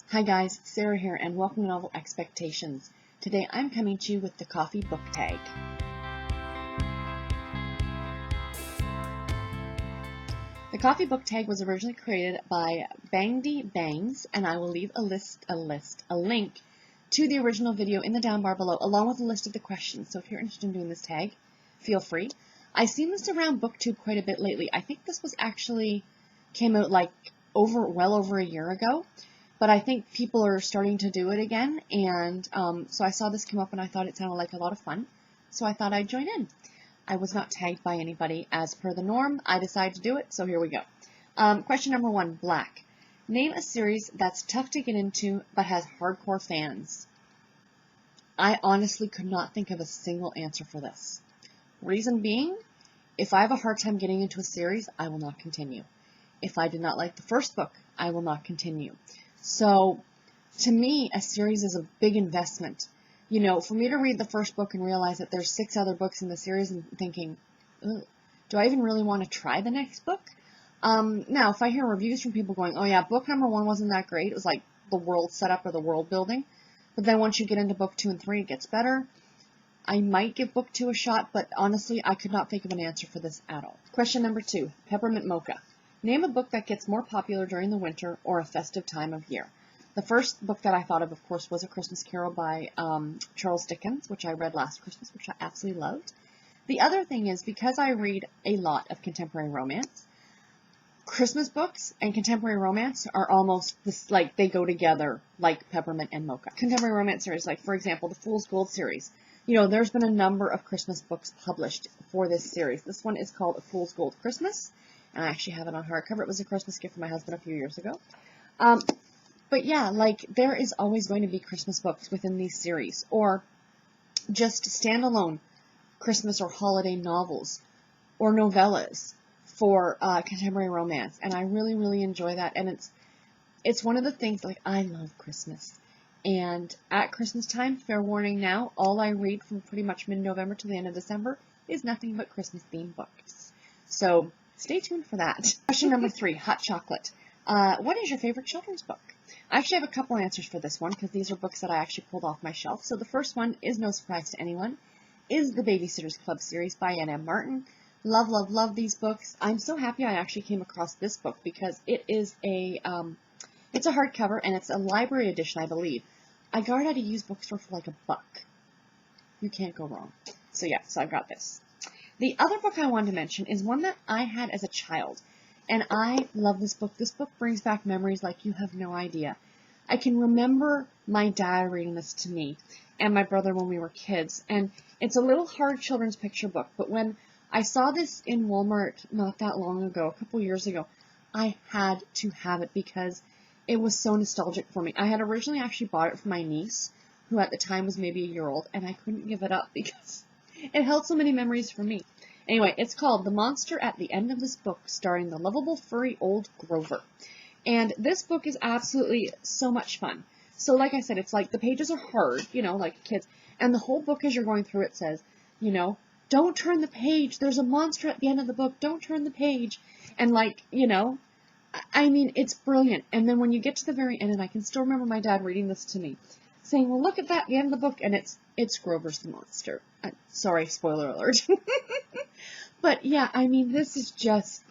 Hi guys, Sarah here and welcome to Novel Expectations. Today I'm coming to you with the coffee book tag. The coffee book tag was originally created by Bangdy Bangs, and I will leave a link to the original video in the down bar below along with a list of the questions. So if you're interested in doing this tag, feel free. I've seen this around BookTube quite a bit lately. I think this was actually came out like well over a year ago. But I think people are starting to do it again, and so I saw this come up and I thought it sounded like a lot of fun, so I thought I'd join in. I was not tagged by anybody as per the norm. I decided to do it, so here we go. Question number 1, Black. Name a series that's tough to get into but has hardcore fans. I honestly could not think of a single answer for this. Reason being, if I have a hard time getting into a series, I will not continue. If I did not like the first book, I will not continue. So, to me, a series is a big investment. You know, for me to read the first book and realize that there's 6 other books in the series and thinking, do I even really want to try the next book? Now, if I hear reviews from people going, oh yeah, book number 1 wasn't that great, it was like the world setup or the world building, but then once you get into book 2 and 3, it gets better, I might give book 2 a shot, but honestly, I could not think of an answer for this at all. Question number 2, Peppermint Mocha. Name a book that gets more popular during the winter or a festive time of year. The first book that I thought of course, was A Christmas Carol by Charles Dickens, which I read last Christmas, which I absolutely loved. The other thing is, because I read a lot of contemporary romance, Christmas books and contemporary romance are almost this, like they go together, like Peppermint and Mocha. Contemporary romance series, like for example, the Fool's Gold series. You know, there's been a number of Christmas books published for this series. This one is called A Fool's Gold Christmas. And I actually have it on hardcover. It was a Christmas gift for my husband a few years ago. But yeah, like, there is always going to be Christmas books within these series, or just standalone Christmas or holiday novels, or novellas for contemporary romance. And I really, really enjoy that. And it's one of the things, like, I love Christmas. And at Christmas time, fair warning now, all I read from pretty much mid-November to the end of December is nothing but Christmas-themed books. So, stay tuned for that. Question number 3, Hot Chocolate. What is your favorite children's book? I actually have a couple answers for this one, because these are books that I actually pulled off my shelf. So the first one, is no surprise to anyone, is the Babysitter's Club series by N.M. Martin. Love, love, love these books. I'm so happy I actually came across this book, because it is it's a hardcover, and it's a library edition, I believe. I got it at a used bookstore for like $1. You can't go wrong. So yeah, so I've got this. The other book I wanted to mention is one that I had as a child, and I love this book. This book brings back memories like you have no idea. I can remember my dad reading this to me and my brother when we were kids, and it's a little hard children's picture book, but when I saw this in Walmart not that long ago, a couple years ago, I had to have it because it was so nostalgic for me. I had originally actually bought it for my niece, who at the time was maybe a year old, and I couldn't give it up because it held so many memories for me. Anyway, it's called The Monster at the End of This Book, starring the lovable furry old Grover. And this book is absolutely so much fun. So like I said, it's like the pages are hard, you know, like kids. And the whole book as you're going through it says, you know, don't turn the page. There's a monster at the end of the book. Don't turn the page. And like, you know, I mean, it's brilliant. And then when you get to the very end, and I can still remember my dad reading this to me, saying, well, look at that, the end of the book, and it's Grover's the monster. Sorry, spoiler alert. But yeah, I mean, this is just,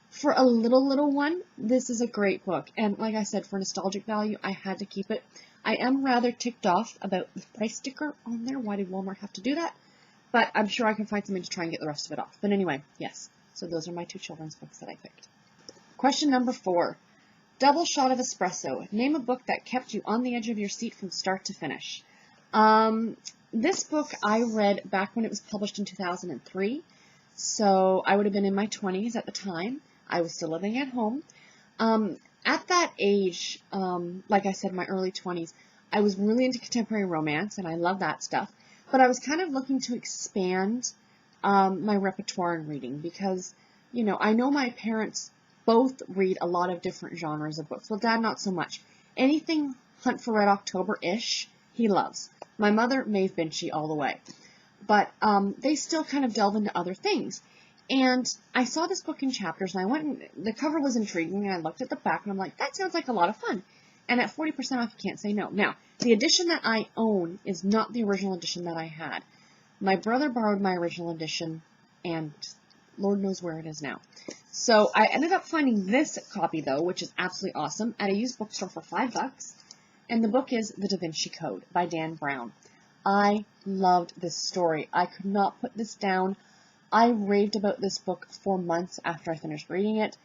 for a little one, this is a great book. And like I said, for nostalgic value, I had to keep it. I am rather ticked off about the price sticker on there. Why did Walmart have to do that? But I'm sure I can find something to try and get the rest of it off. But anyway, yes. So those are my 2 children's books that I picked. Question number 4. Double Shot of Espresso. Name a book that kept you on the edge of your seat from start to finish. This book I read back when it was published in 2003. So I would have been in my 20s at the time. I was still living at home. At that age, like I said, my early 20s, I was really into contemporary romance, and I love that stuff. But I was kind of looking to expand my repertoire in reading because, you know, I know my parents both read a lot of different genres of books. Well, Dad, not so much. Anything Hunt for Red October-ish, he loves. My mother, Maeve Binchy all the way. But they still kind of delve into other things. And I saw this book in chapters, and I went and the cover was intriguing, and I looked at the back, and I'm like, that sounds like a lot of fun. And at 40% off, you can't say no. Now, the edition that I own is not the original edition that I had. My brother borrowed my original edition, and Lord knows where it is now. So I ended up finding this copy, though, which is absolutely awesome, at a used bookstore for $5. And the book is The Da Vinci Code by Dan Brown. I loved this story. I could not put this down. I raved about this book for months after I finished reading it.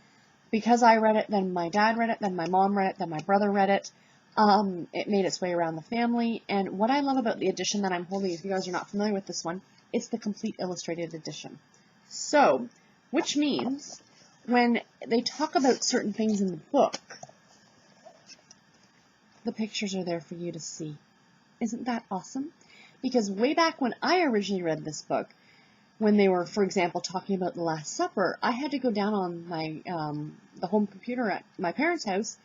Because I read it, then my dad read it, then my mom read it, then my brother read it. It made its way around the family. And what I love about the edition that I'm holding, if you guys are not familiar with this one, it's the complete illustrated edition. So, which means when they talk about certain things in the book, the pictures are there for you to see. Isn't that awesome? Because way back when I originally read this book, when they were, for example, talking about the Last Supper, I had to go down on my the home computer at my parents' house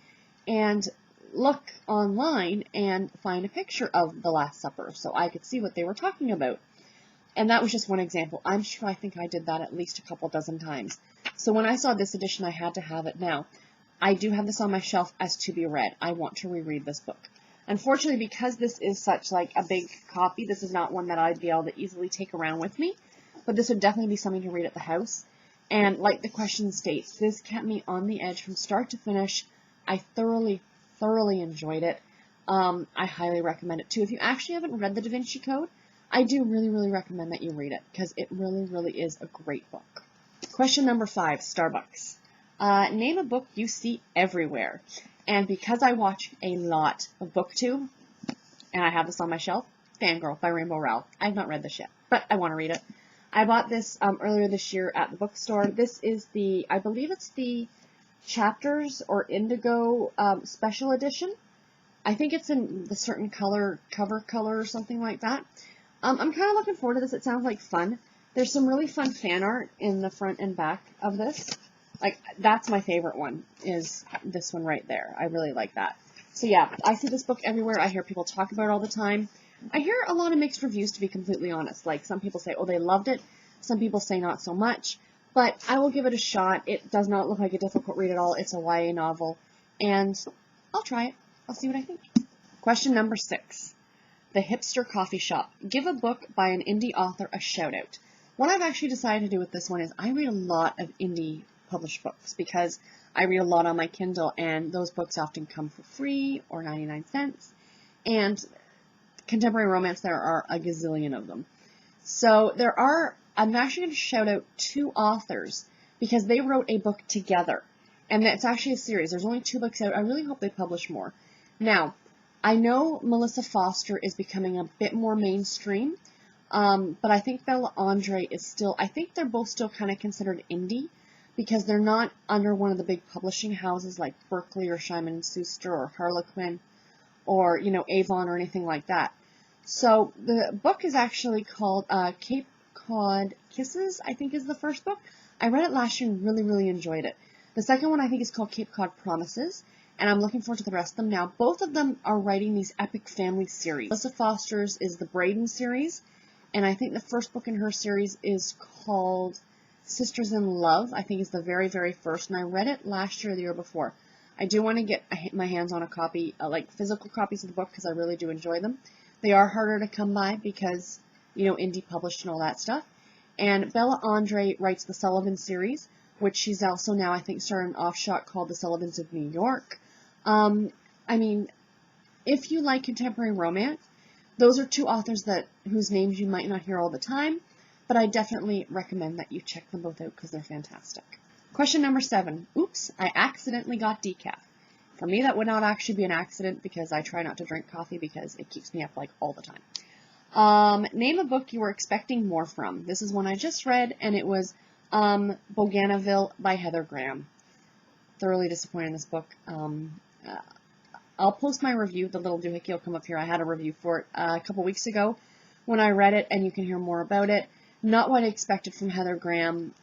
and look online and find a picture of the Last Supper so I could see what they were talking about. And that was just one example. I'm sure I think I did that at least a couple dozen times. So when I saw this edition, I had to have it now. I do have this on my shelf as to be read. I want to reread this book. Unfortunately, because this is such like a big copy, this is not one that I'd be able to easily take around with me. But this would definitely be something to read at the house. And like the question states, this kept me on the edge from start to finish. I thoroughly enjoyed it. I highly recommend it too. If you actually haven't read The Da Vinci Code, I do really recommend that you read it because it really is a great book. Question number 5, Starbucks. Name a book you see everywhere. And because I watch a lot of BookTube, and I have this on my shelf, Fangirl by Rainbow Rowell. I have not read this yet, but I want to read it. I bought this earlier this year at the bookstore. This is the, I believe it's the Chapters or Indigo special edition. I think it's in the certain color, cover color or something like that. I'm kind of looking forward to this. It sounds like fun. There's some really fun fan art in the front and back of this. Like, that's my favorite one, is this one right there. I really like that. So yeah, I see this book everywhere. I hear people talk about it all the time. I hear a lot of mixed reviews, to be completely honest. Like, some people say, oh, they loved it. Some people say not so much. But I will give it a shot. It does not look like a difficult read at all. It's a YA novel. And I'll try it. I'll see what I think. Question number 6. The Hipster Coffee Shop. Give a book by an indie author a shout-out. What I've actually decided to do with this one is I read a lot of indie published books because I read a lot on my Kindle, and those books often come for free or 99 cents. And contemporary romance, there are a gazillion of them. So I'm actually going to shout out 2 authors because they wrote a book together. And it's actually a series. There's only 2 books out. I really hope they publish more. Now, I know Melissa Foster is becoming a bit more mainstream, but I think Bella Andre is still, I think they're both still kind of considered indie because they're not under one of the big publishing houses like Berkeley or Simon & Schuster or Harlequin or, you know, Avon or anything like that. So the book is actually called Cape Cod Kisses, I think is the first book. I read it last year and really enjoyed it. The second one I think is called Cape Cod Promises, and I'm looking forward to the rest of them now. Both of them are writing these epic family series. Melissa Foster's is the Braden series, and I think the first book in her series is called Sisters in Love, I think is the very first, and I read it last year or the year before. I do want to get my hands on a copy, like physical copies of the book, because I really do enjoy them. They are harder to come by because, you know, indie published and all that stuff. And Bella Andre writes the Sullivan series, which she's also now, I think, started an offshoot called The Sullivans of New York. I mean, if you like contemporary romance, those are 2 authors whose names you might not hear all the time, but I definitely recommend that you check them both out because they're fantastic. Question number 7. Oops, I accidentally got decaf. For me, that would not actually be an accident because I try not to drink coffee because it keeps me up like all the time. Name a book you were expecting more from. This is one I just read, and it was Bougainville by Heather Graham. Thoroughly disappointed in this book. I'll post my review. The little doohickey will come up here. I had a review for it a couple weeks ago when I read it, and you can hear more about it. Not what I expected from Heather Graham.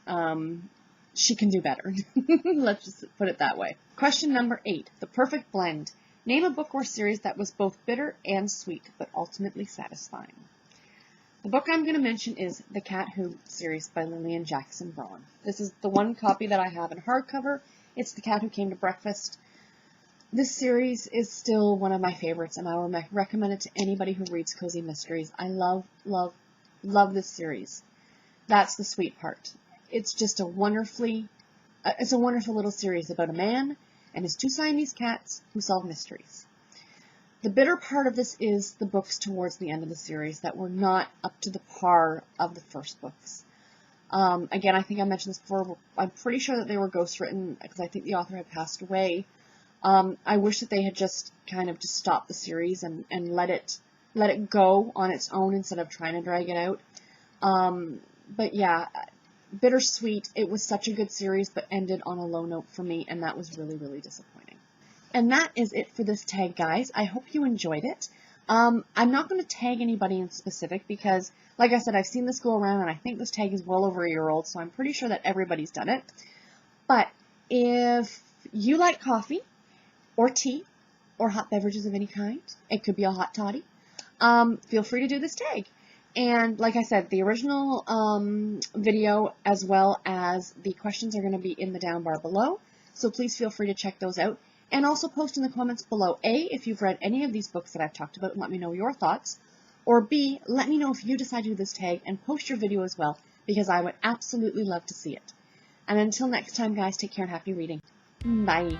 She can do better. Let's just put it that way. Question number 8. The Perfect Blend. Name a book or series that was both bitter and sweet, but ultimately satisfying. The book I'm going to mention is The Cat Who series by Lillian Jackson Braun. This is the one copy that I have in hardcover. It's The Cat Who Came to Breakfast. This series is still one of my favorites, and I will recommend it to anybody who reads cozy mysteries. I love, love, love this series. That's the sweet part. It's just a wonderful little series about a man and his 2 Siamese cats who solve mysteries. The bitter part of this is the books towards the end of the series that were not up to the par of the first books. Again, I think I mentioned this before, I'm pretty sure that they were ghostwritten because I think the author had passed away. I wish that they had just kind of just stopped the series and let it go on its own instead of trying to drag it out. But yeah, bittersweet. It was such a good series, but ended on a low note for me, and that was really, really disappointing. And that is it for this tag, guys. I hope you enjoyed it. I'm not going to tag anybody in specific because, like I said, I've seen this go around, and I think this tag is well over a year old, so I'm pretty sure that everybody's done it. But if you like coffee, or tea, or hot beverages of any kind, it could be a hot toddy, feel free to do this tag. And like I said, the original video as well as the questions are going to be in the down bar below, so please feel free to check those out. And also post in the comments below, A, if you've read any of these books that I've talked about and let me know your thoughts, or B, let me know if you decide to do this tag and post your video as well, because I would absolutely love to see it. And until next time, guys, take care and happy reading. Bye.